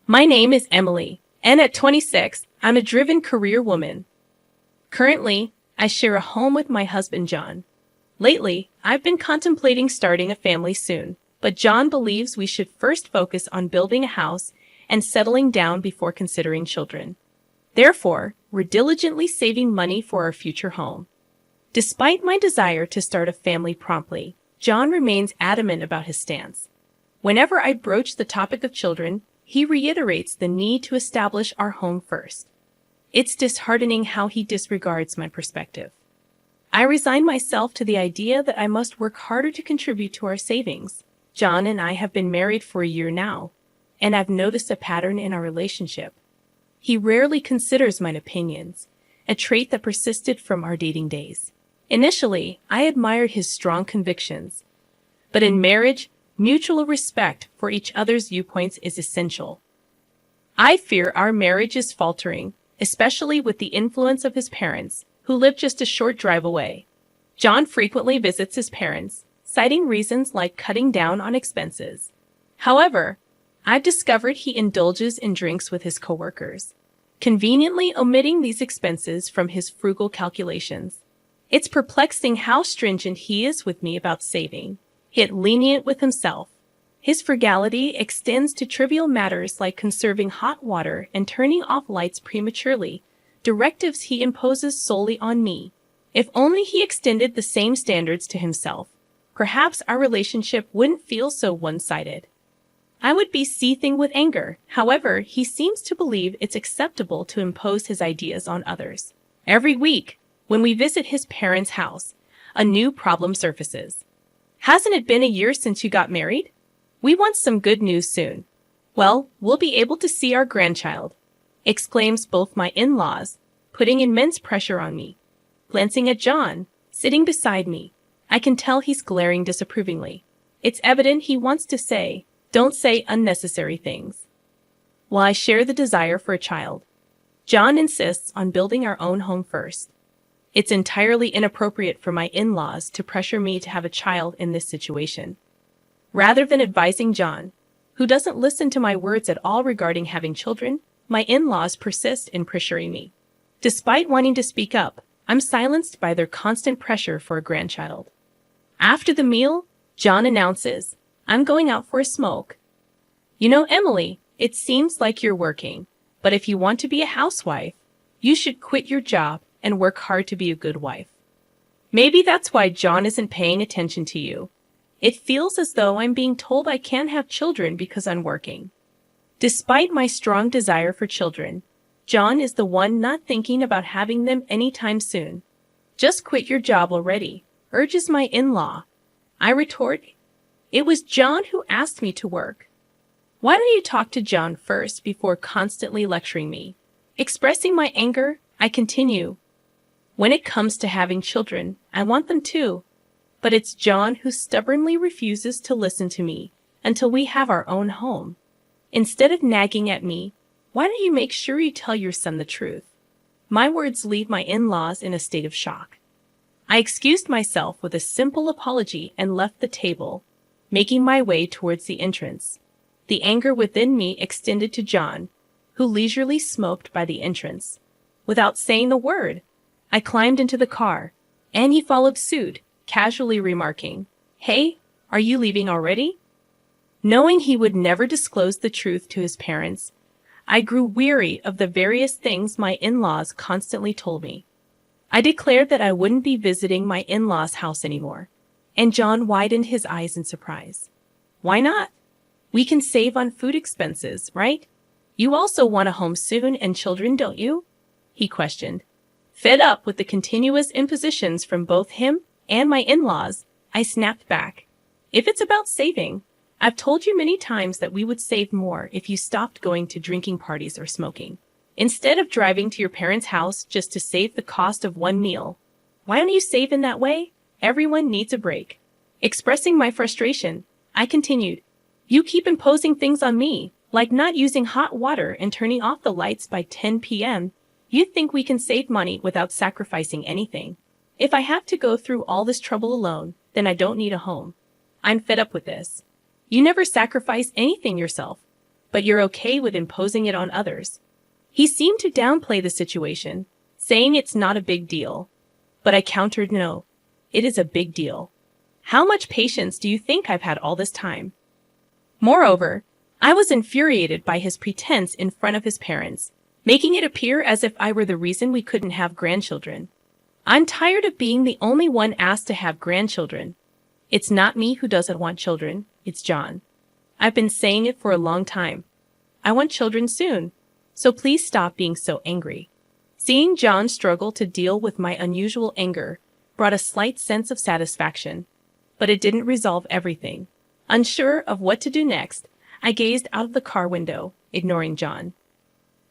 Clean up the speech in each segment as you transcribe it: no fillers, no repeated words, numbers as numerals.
My name is Emily, and at 26, I'm a driven career woman. Currently, I share a home with my husband, John. Lately, I've been contemplating starting a family soon, but John believes we should first focus on building a house and settling down before considering children. Therefore, we're diligently saving money for our future home. Despite my desire to start a family promptly, John remains adamant about his stance. Whenever I broach the topic of children, he reiterates the need to establish our home first. It's disheartening how he disregards my perspective. I resign myself to the idea that I must work harder to contribute to our savings. John and I have been married for a year now, and I've noticed a pattern in our relationship. He rarely considers my opinions, a trait that persisted from our dating days. Initially, I admired his strong convictions, but in marriage, mutual respect for each other's viewpoints is essential. I fear our marriage is faltering, especially with the influence of his parents, who live just a short drive away. John frequently visits his parents, citing reasons like cutting down on expenses. However, I've discovered he indulges in drinks with his coworkers, conveniently omitting these expenses from his frugal calculations. It's perplexing how stringent he is with me about saving, yet lenient with himself. His frugality extends to trivial matters like conserving hot water and turning off lights prematurely, directives he imposes solely on me. If only he extended the same standards to himself, perhaps our relationship wouldn't feel so one-sided. I would be seething with anger. However, he seems to believe it's acceptable to impose his ideas on others. Every week, when we visit his parents' house, a new problem surfaces. Hasn't it been a year since you got married? We want some good news soon. Well, we'll be able to see our grandchild, exclaims both my in-laws, putting immense pressure on me. Glancing at John, sitting beside me, I can tell he's glaring disapprovingly. It's evident he wants to say, "Don't say unnecessary things." While I share the desire for a child, John insists on building our own home first. It's entirely inappropriate for my in-laws to pressure me to have a child in this situation. Rather than advising John, who doesn't listen to my words at all regarding having children, my in-laws persist in pressuring me. Despite wanting to speak up, I'm silenced by their constant pressure for a grandchild. After the meal, John announces, "I'm going out for a smoke." "You know, Emily, it seems like you're working, but if you want to be a housewife, you should quit your job and work hard to be a good wife." Maybe that's why John isn't paying attention to you. It feels as though I'm being told I can't have children because I'm working. Despite my strong desire for children, John is the one not thinking about having them anytime soon. "Just quit your job already," urges my in-law. I retort, "It was John who asked me to work." "Why don't you talk to John first before constantly lecturing me?" Expressing my anger, I continue, "When it comes to having children, I want them too. But it's John who stubbornly refuses to listen to me until we have our own home. Instead of nagging at me, why don't you make sure you tell your son the truth?" My words leave my in-laws in a state of shock. I excused myself with a simple apology and left the table, making my way towards the entrance. The anger within me extended to John, who leisurely smoked by the entrance. Without saying a word, I climbed into the car, and he followed suit, casually remarking, "Hey, are you leaving already?" Knowing he would never disclose the truth to his parents, I grew weary of the various things my in-laws constantly told me. I declared that I wouldn't be visiting my in-laws' house anymore, and John widened his eyes in surprise. "Why not? We can save on food expenses, right? You also want a home soon and children, don't you?" he questioned. Fed up with the continuous impositions from both him and my in-laws, I snapped back. "If it's about saving, I've told you many times that we would save more if you stopped going to drinking parties or smoking. Instead of driving to your parents' house just to save the cost of one meal, why don't you save in that way? Everyone needs a break." Expressing my frustration, I continued, "You keep imposing things on me, like not using hot water and turning off the lights by 10 p.m. You think we can save money without sacrificing anything. If I have to go through all this trouble alone, then I don't need a home. I'm fed up with this. You never sacrifice anything yourself, but you're okay with imposing it on others. He seemed to downplay the situation, saying it's not a big deal. But I countered, no, it is a big deal. How much patience do you think I've had all this time? Moreover, I was infuriated by his pretense in front of his parents, making it appear as if I were the reason we couldn't have grandchildren. I'm tired of being the only one asked to have grandchildren. It's not me who doesn't want children, it's John. I've been saying it for a long time. I want children soon, so please stop being so angry. Seeing John struggle to deal with my unusual anger brought a slight sense of satisfaction, but it didn't resolve everything. Unsure of what to do next, I gazed out of the car window, ignoring John.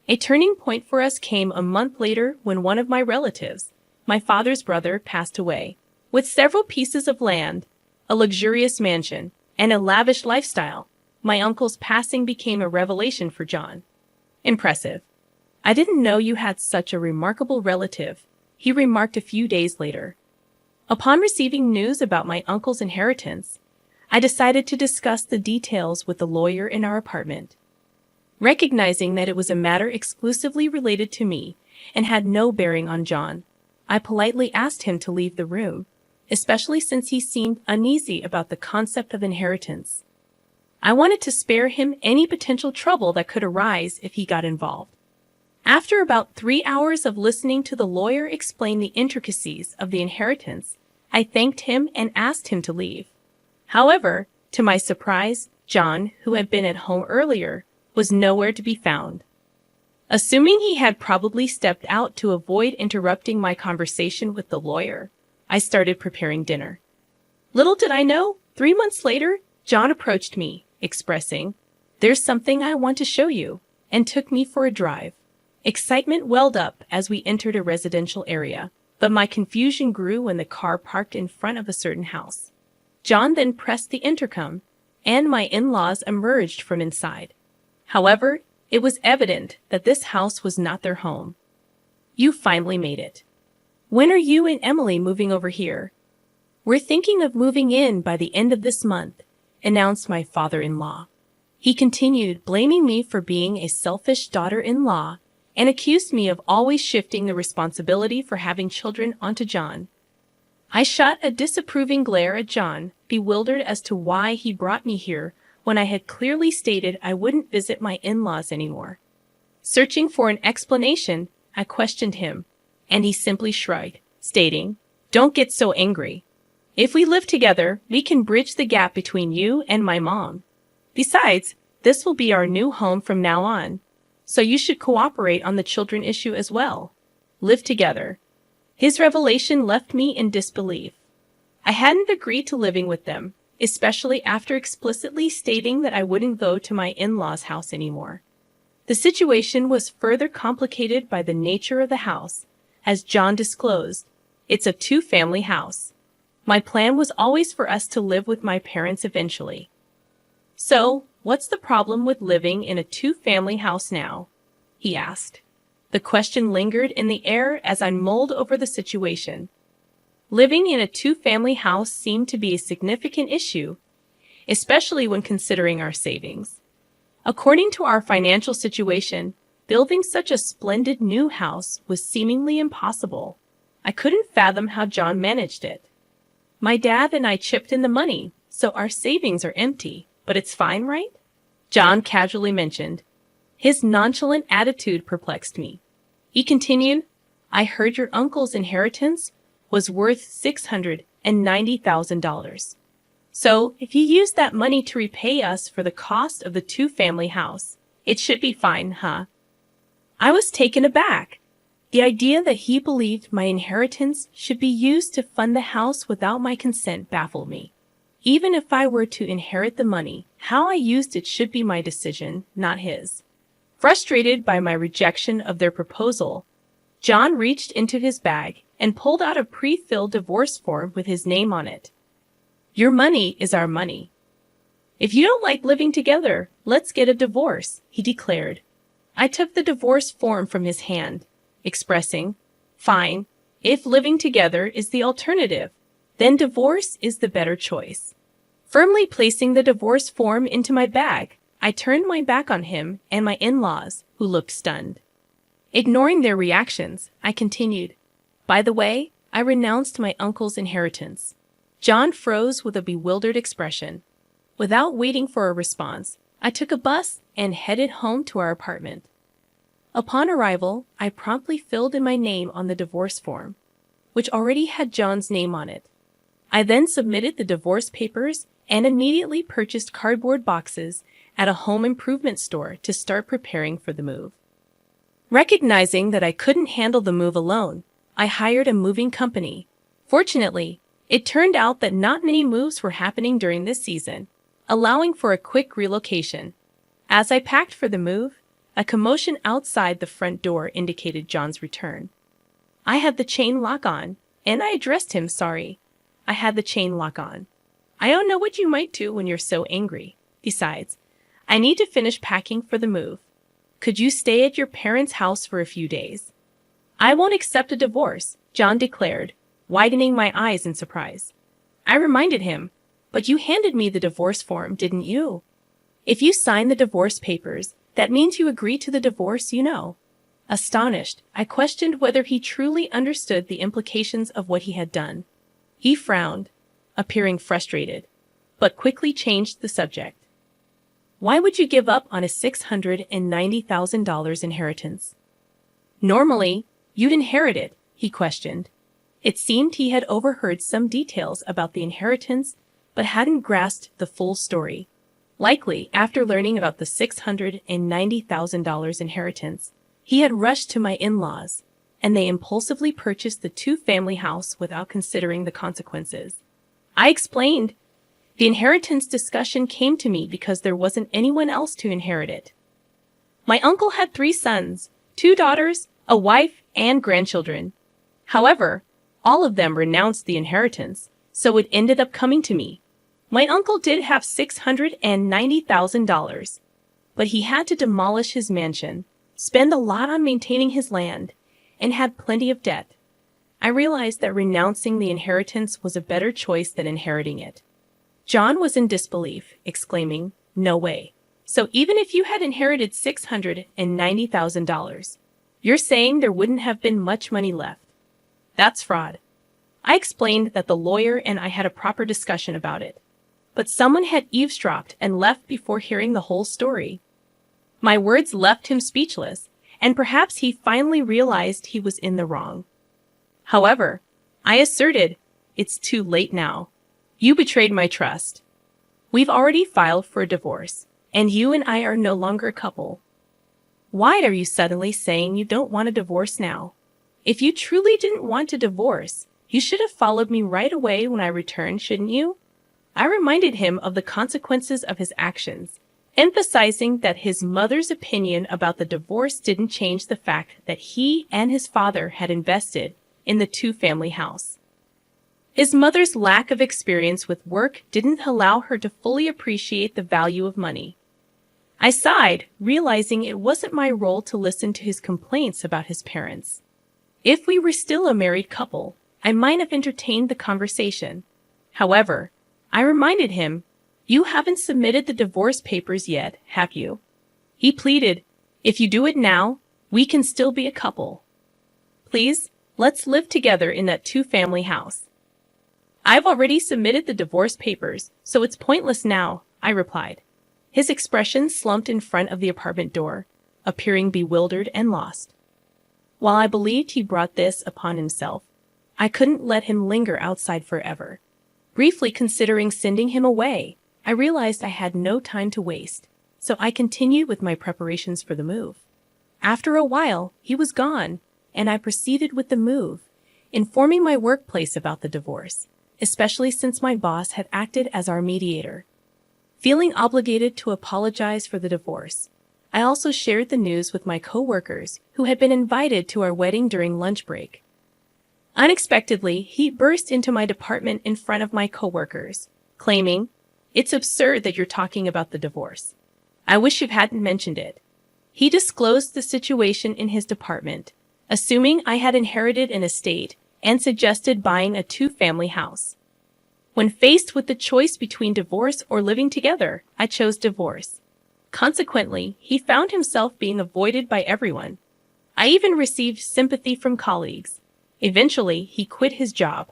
A turning point for us came a month later when one of my relatives, my father's brother, passed away. With several pieces of land, a luxurious mansion, and a lavish lifestyle, my uncle's passing became a revelation for John. Impressive. I didn't know you had such a remarkable relative, he remarked a few days later. Upon receiving news about my uncle's inheritance, I decided to discuss the details with the lawyer in our apartment. Recognizing that it was a matter exclusively related to me and had no bearing on John, I politely asked him to leave the room, especially since he seemed uneasy about the concept of inheritance. I wanted to spare him any potential trouble that could arise if he got involved. After about 3 hours of listening to the lawyer explain the intricacies of the inheritance, I thanked him and asked him to leave. However, to my surprise, John, who had been at home earlier, was nowhere to be found. Assuming he had probably stepped out to avoid interrupting my conversation with the lawyer, I started preparing dinner. Little did I know, 3 months later, John approached me, expressing, "There's something I want to show you," and took me for a drive. Excitement welled up as we entered a residential area, but my confusion grew when the car parked in front of a certain house. John then pressed the intercom, and my in-laws emerged from inside. However, it was evident that this house was not their home. "You finally made it. When are you and Emily moving over here?" "We're thinking of moving in by the end of this month," announced my father-in-law. He continued blaming me for being a selfish daughter-in-law and accused me of always shifting the responsibility for having children onto John. I shot a disapproving glare at John, bewildered as to why he brought me here when I had clearly stated I wouldn't visit my in-laws anymore. Searching for an explanation, I questioned him, and he simply shrugged, stating, "Don't get so angry. If we live together, we can bridge the gap between you and my mom. Besides, this will be our new home from now on, so you should cooperate on the children issue as well. Live together." His revelation left me in disbelief. I hadn't agreed to living with them, especially after explicitly stating that I wouldn't go to my in-laws' house anymore. The situation was further complicated by the nature of the house. As John disclosed, it's a two-family house. My plan was always for us to live with my parents eventually. "So, what's the problem with living in a two-family house now?" he asked. The question lingered in the air as I mulled over the situation. Living in a two-family house seemed to be a significant issue, especially when considering our savings. According to our financial situation, building such a splendid new house was seemingly impossible. I couldn't fathom how John managed it. "My dad and I chipped in the money, so our savings are empty, but it's fine, right?" John casually mentioned. His nonchalant attitude perplexed me. He continued, "I heard your uncle's inheritance was worth $690,000. So, if you use that money to repay us for the cost of the two-family house, it should be fine, huh?" I was taken aback. The idea that he believed my inheritance should be used to fund the house without my consent baffled me. Even if I were to inherit the money, how I used it should be my decision, not his. Frustrated by my rejection of their proposal, John reached into his bag and pulled out a pre-filled divorce form with his name on it. "Your money is our money. If you don't like living together, let's get a divorce," he declared. I took the divorce form from his hand, expressing, "Fine, if living together is the alternative, then divorce is the better choice." Firmly placing the divorce form into my bag, I turned my back on him and my in-laws, who looked stunned. Ignoring their reactions, I continued. By the way, I renounced my uncle's inheritance. John froze with a bewildered expression. Without waiting for a response, I took a bus and headed home to our apartment. Upon arrival, I promptly filled in my name on the divorce form, which already had John's name on it. I then submitted the divorce papers and immediately purchased cardboard boxes at a home improvement store to start preparing for the move. Recognizing that I couldn't handle the move alone, I hired a moving company. Fortunately, it turned out that not many moves were happening during this season, allowing for a quick relocation. As I packed for the move, a commotion outside the front door indicated John's return. I had the chain lock on, and I addressed him. Sorry, I had the chain lock on. I don't know what you might do when you're so angry. Besides, I need to finish packing for the move. Could you stay at your parents' house for a few days? I won't accept a divorce, John declared, widening my eyes in surprise. I reminded him, but you handed me the divorce form, didn't you? If you sign the divorce papers, that means you agree to the divorce, you know. Astonished, I questioned whether he truly understood the implications of what he had done. He frowned, appearing frustrated, but quickly changed the subject. Why would you give up on a $690,000 inheritance? Normally, you'd inherit it, he questioned. It seemed he had overheard some details about the inheritance, but hadn't grasped the full story. Likely, after learning about the $690,000 inheritance, he had rushed to my in-laws, and they impulsively purchased the two-family house without considering the consequences. I explained. The inheritance discussion came to me because there wasn't anyone else to inherit it. My uncle had 3 sons, 2 daughters, a wife, and grandchildren. However, all of them renounced the inheritance, so it ended up coming to me. My uncle did have $690,000, but he had to demolish his mansion, spend a lot on maintaining his land, and had plenty of debt. I realized that renouncing the inheritance was a better choice than inheriting it. John was in disbelief, exclaiming, "No way. So even if you had inherited $690,000, you're saying there wouldn't have been much money left? That's fraud." I explained that the lawyer and I had a proper discussion about it, but someone had eavesdropped and left before hearing the whole story. My words left him speechless, and perhaps he finally realized he was in the wrong. However, I asserted, "It's too late now. You betrayed my trust. We've already filed for a divorce, and you and I are no longer a couple. Why are you suddenly saying you don't want a divorce now? If you truly didn't want a divorce, you should have followed me right away when I returned, shouldn't you?" I reminded him of the consequences of his actions, emphasizing that his mother's opinion about the divorce didn't change the fact that he and his father had invested in the two-family house. His mother's lack of experience with work didn't allow her to fully appreciate the value of money. I sighed, realizing it wasn't my role to listen to his complaints about his parents. If we were still a married couple, I might have entertained the conversation. However, I reminded him, "You haven't submitted the divorce papers yet, have you?" He pleaded, "If you do it now, we can still be a couple. Please, let's live together in that two-family house." "I've already submitted the divorce papers, so it's pointless now," I replied. His expression slumped in front of the apartment door, appearing bewildered and lost. While I believed he brought this upon himself, I couldn't let him linger outside forever. Briefly considering sending him away, I realized I had no time to waste, so I continued with my preparations for the move. After a while, he was gone, and I proceeded with the move, informing my workplace about the divorce, especially since my boss had acted as our mediator. Feeling obligated to apologize for the divorce, I also shared the news with my coworkers who had been invited to our wedding during lunch break. Unexpectedly, he burst into my department in front of my coworkers, claiming, "It's absurd that you're talking about the divorce. I wish you hadn't mentioned it." He disclosed the situation in his department, assuming I had inherited an estate, and suggested buying a two-family house. When faced with the choice between divorce or living together, I chose divorce. Consequently, he found himself being avoided by everyone. I even received sympathy from colleagues. Eventually, he quit his job.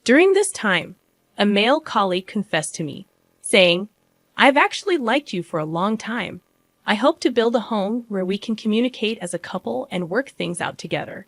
During this time, a male colleague confessed to me, saying, "I've actually liked you for a long time. I hope to build a home where we can communicate as a couple and work things out together."